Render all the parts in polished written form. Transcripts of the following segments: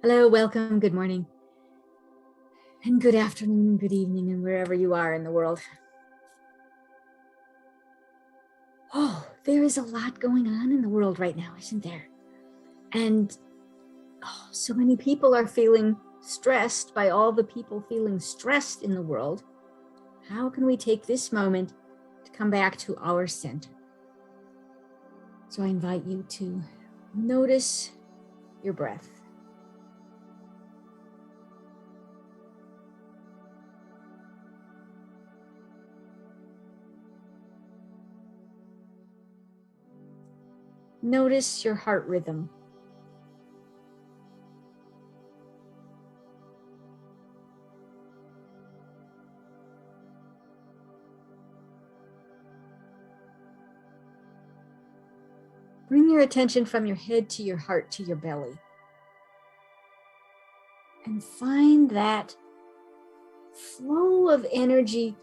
Hello, welcome, good morning, and good afternoon, and good evening, and wherever you are in the world. Oh, there is a lot going on in the world right now, isn't there? And so many people are feeling stressed by all the people feeling stressed in the world. How can we take this moment to come back to our center? So I invite you to notice your breath. Notice your heart rhythm. Bring your attention from your head to your heart to your belly. And find that flow of energy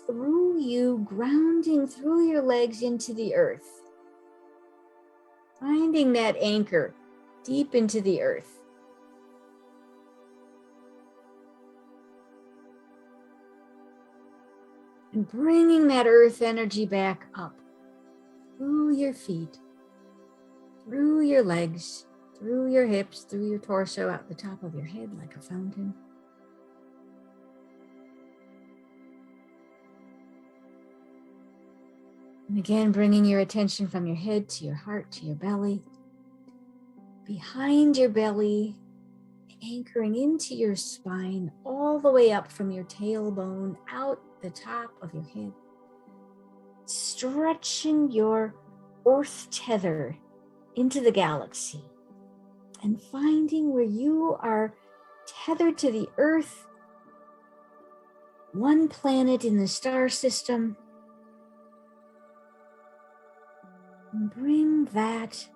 through you, grounding through your legs into the earth. Finding that anchor deep into the earth. And bringing that earth energy back up through your feet, through your legs, through your hips, through your torso, out the top of your head like a fountain. And again, bringing your attention from your head to your heart to your belly, behind your belly, anchoring into your spine, all the way up from your tailbone, out the top of your head, stretching your earth tether into the galaxy and finding where you are tethered to the earth, one planet in the star system. And bring that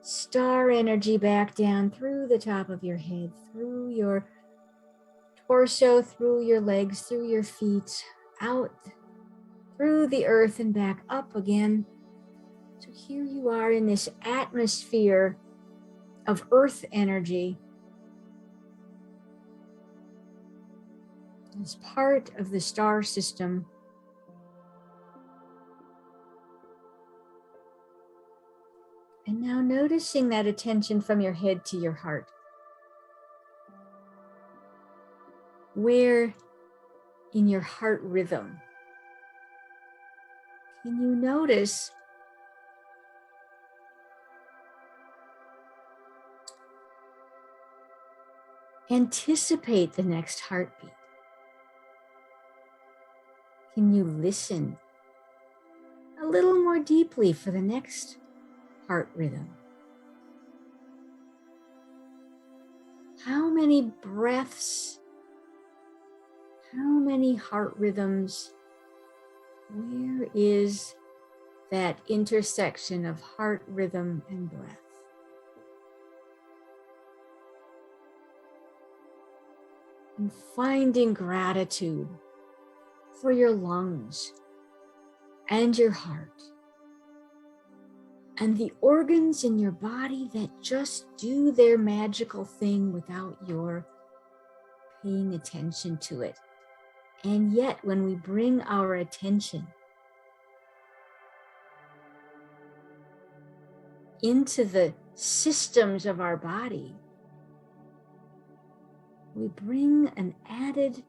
star energy back down through the top of your head, through your torso, through your legs, through your feet, out through the earth and back up again. So here you are in this atmosphere of earth energy as part of the star system. And now noticing that attention from your head to your heart. Where in your heart rhythm can you notice anticipate the next heartbeat? Can you listen a little more deeply for the next heart rhythm? How many breaths, how many heart rhythms? Where is that intersection of heart rhythm and breath? And finding gratitude for your lungs and your heart and the organs in your body that just do their magical thing without your paying attention to it. And yet, when we bring our attention into the systems of our body, we bring an added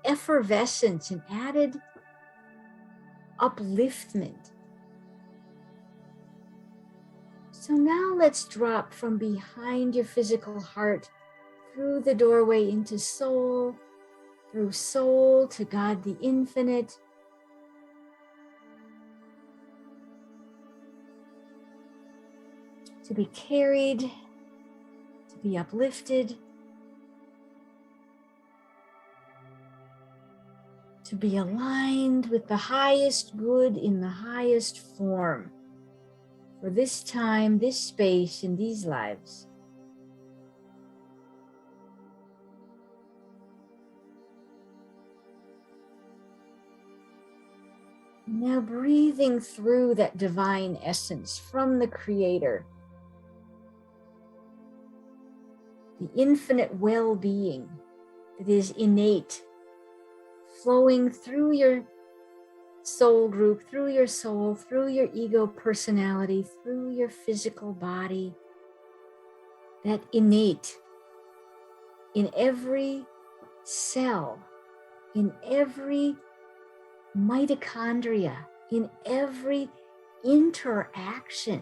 effervescence, an added upliftment. So now let's drop from behind your physical heart through the doorway into soul, through soul to God the Infinite, to be carried, to be uplifted, to be aligned with the highest good in the highest form for this time, this space, in these lives. Now breathing through that divine essence from the Creator. the infinite well-being that is innate, flowing through your soul group, through your soul, through your ego personality, through your physical body, that innate in every cell, in every mitochondria, in every interaction,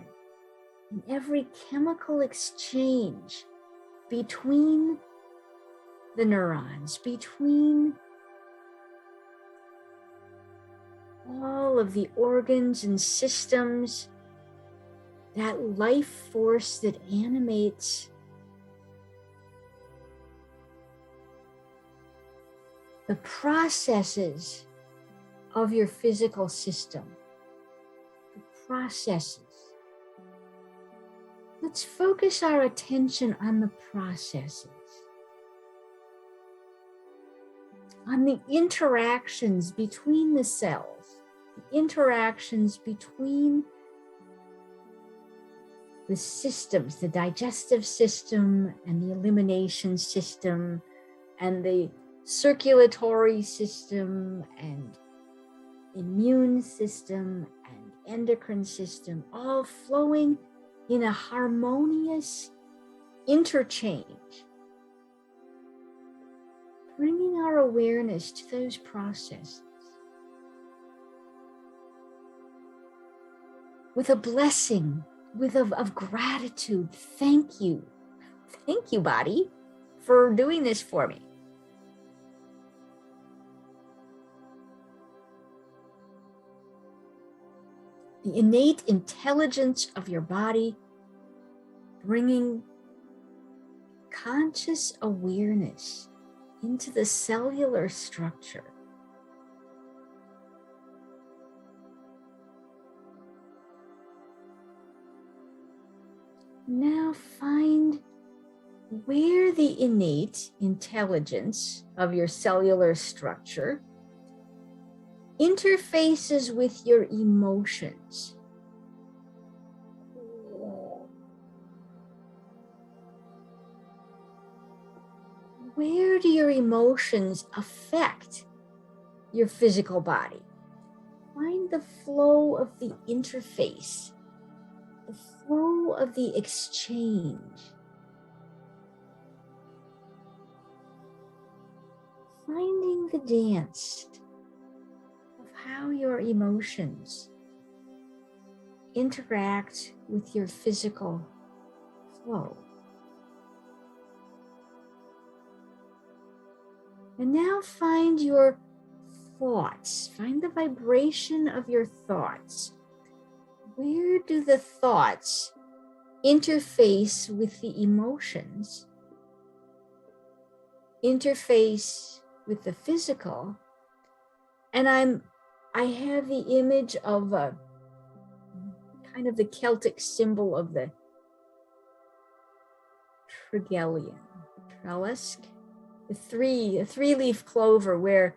in every chemical exchange between the neurons, between all of the organs and systems, that life force that animates the processes of your physical system. The processes. Let's focus our attention on the processes, on the interactions between the cells, the interactions between the systems, the digestive system and the elimination system and the circulatory system and immune system and endocrine system, all flowing in a harmonious interchange, bringing our awareness to those processes with a blessing, of gratitude. Thank you, body, for doing this for me. The innate intelligence of your body, bringing conscious awareness into the cellular structure. Now find where the innate intelligence of your cellular structure interfaces with your emotions. Where do your emotions affect your physical body? Find the flow of the interface, the flow of the exchange. Finding the dance of how your emotions interact with your physical flow. And now find your thoughts. Find the vibration of your thoughts. Where do the thoughts interface with the emotions, interface with the physical? And I have the image of a kind of the Celtic symbol of the triskelion, the three-leaf clover, where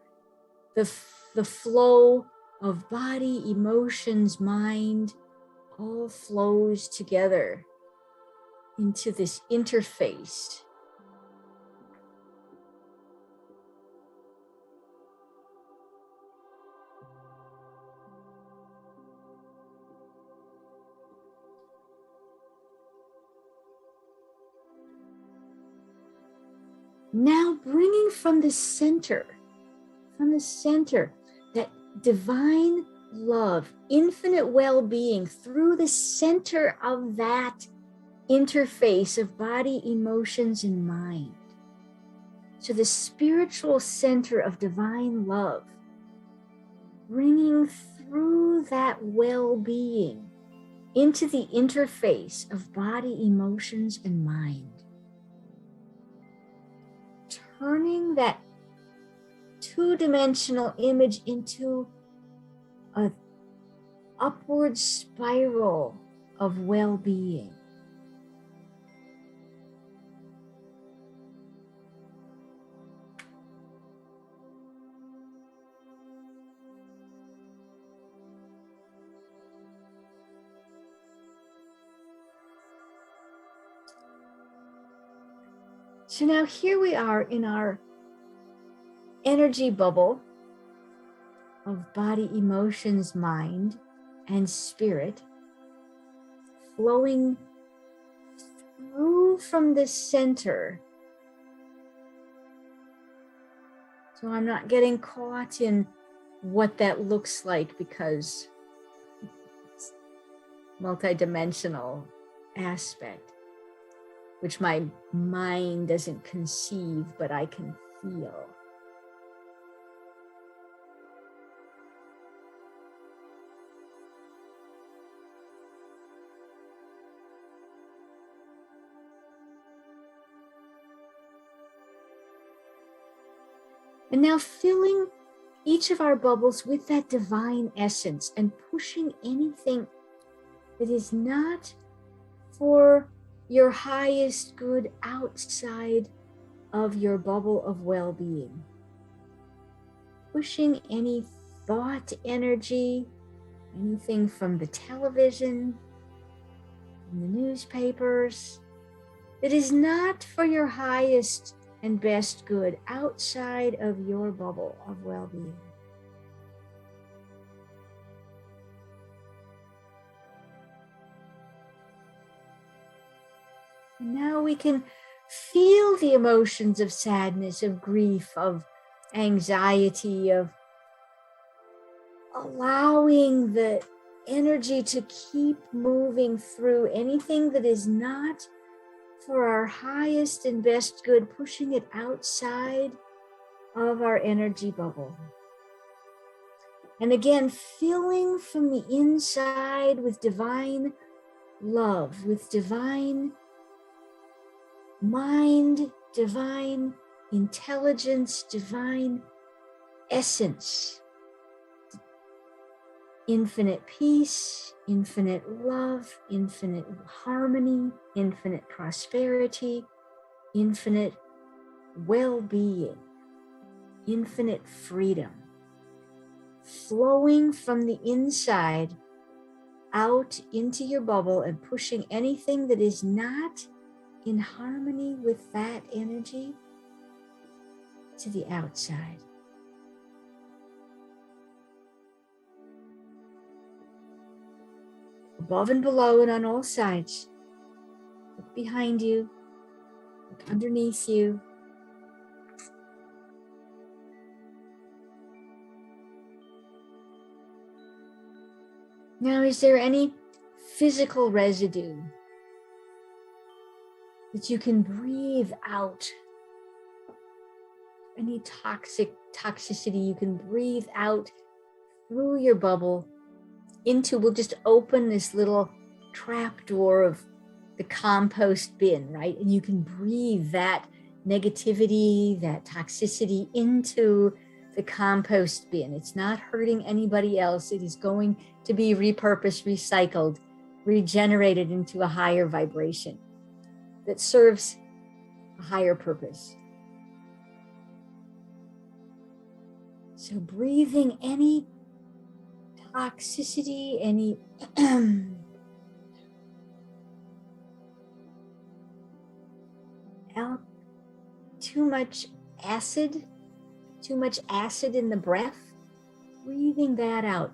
the flow of body, emotions, mind all flows together into this interface. Now bringing from the center, that divine love, infinite well-being through the center of that interface of body, emotions, and mind. So the spiritual center of divine love, bringing through that well-being into the interface of body, emotions, and mind. Turning that two-dimensional image into an upward spiral of well-being. So now here we are in our energy bubble of body, emotions, mind, and spirit, flowing through from the center. So I'm not getting caught in what that looks like because it's multidimensional aspect, which my mind doesn't conceive, but I can feel. And now filling each of our bubbles with that divine essence and pushing anything that is not for your highest good outside of your bubble of well-being. Pushing any thought energy, anything from the television, from the newspapers, that is not for your highest and best good outside of your bubble of well-being. Now we can feel the emotions of sadness, of grief, of anxiety, of allowing the energy to keep moving through anything that is not for our highest and best good, pushing it outside of our energy bubble. And again, filling from the inside with divine love, with divine mind, divine intelligence, divine essence, infinite peace, infinite love, infinite harmony, infinite prosperity, infinite well-being, infinite freedom, flowing from the inside out into your bubble and pushing anything that is not in harmony with that energy to the outside. Above and below and on all sides. Look behind you, look underneath you. Now, is there any physical residue that you can breathe out? Any toxicity you can breathe out through your bubble into, we'll just open this little trap door of the compost bin, right? And you can breathe that negativity, that toxicity into the compost bin. It's not hurting anybody else. It is going to be repurposed, recycled, regenerated into a higher vibration that serves a higher purpose. So breathing any toxicity, any too much acid in the breath, breathing that out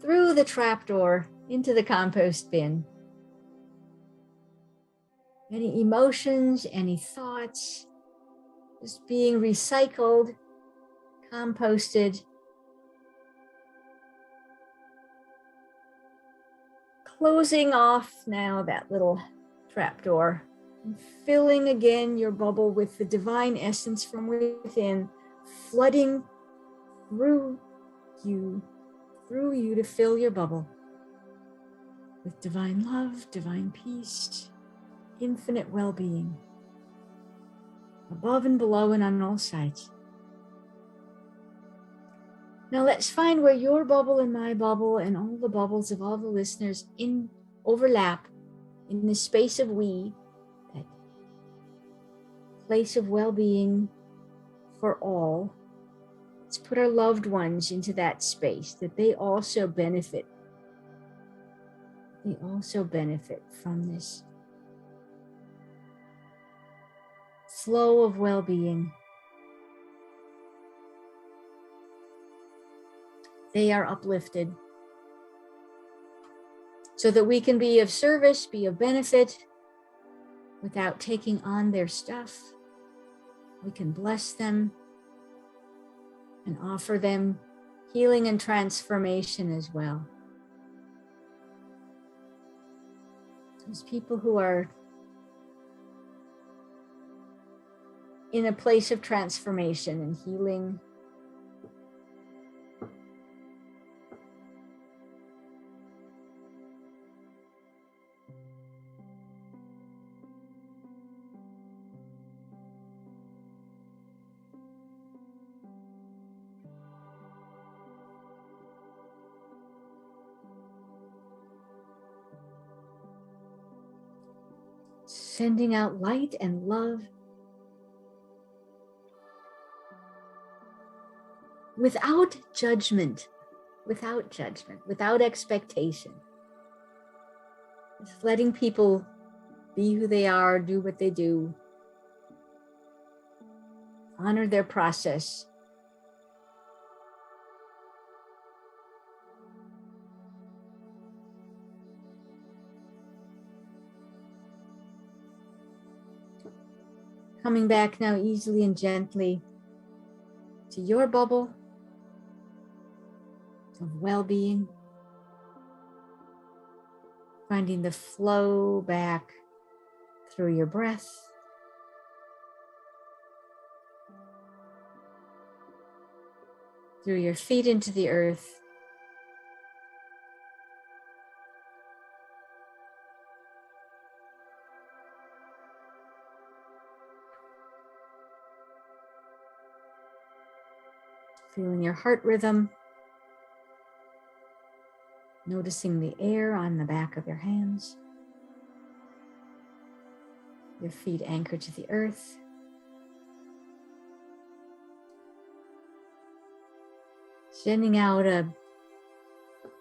through the trapdoor into the compost bin. Any emotions, any thoughts, just being recycled, composted. Closing off now that little trapdoor, and filling again your bubble with the divine essence from within, flooding through you to fill your bubble with divine love, divine peace, infinite well-being, above and below and on all sides. Now let's find where your bubble and my bubble and all the bubbles of all the listeners overlap in the space of we, that place of well-being for all. Let's put our loved ones into that space, that they also benefit. They also benefit from this flow of well-being. They are uplifted so that we can be of service, be of benefit without taking on their stuff. We can bless them and offer them healing and transformation as well. Those people who are in a place of transformation and healing, sending out light and love without judgment, without expectation. Just letting people be who they are, do what they do, honor their process. Coming back now easily and gently to your bubble of well-being, finding the flow back through your breath, through your feet into the earth, feeling your heart rhythm, noticing the air on the back of your hands, your feet anchored to the earth. Sending out a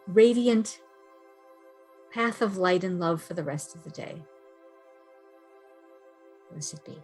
radiant path of light and love for the rest of the day. Blessed be.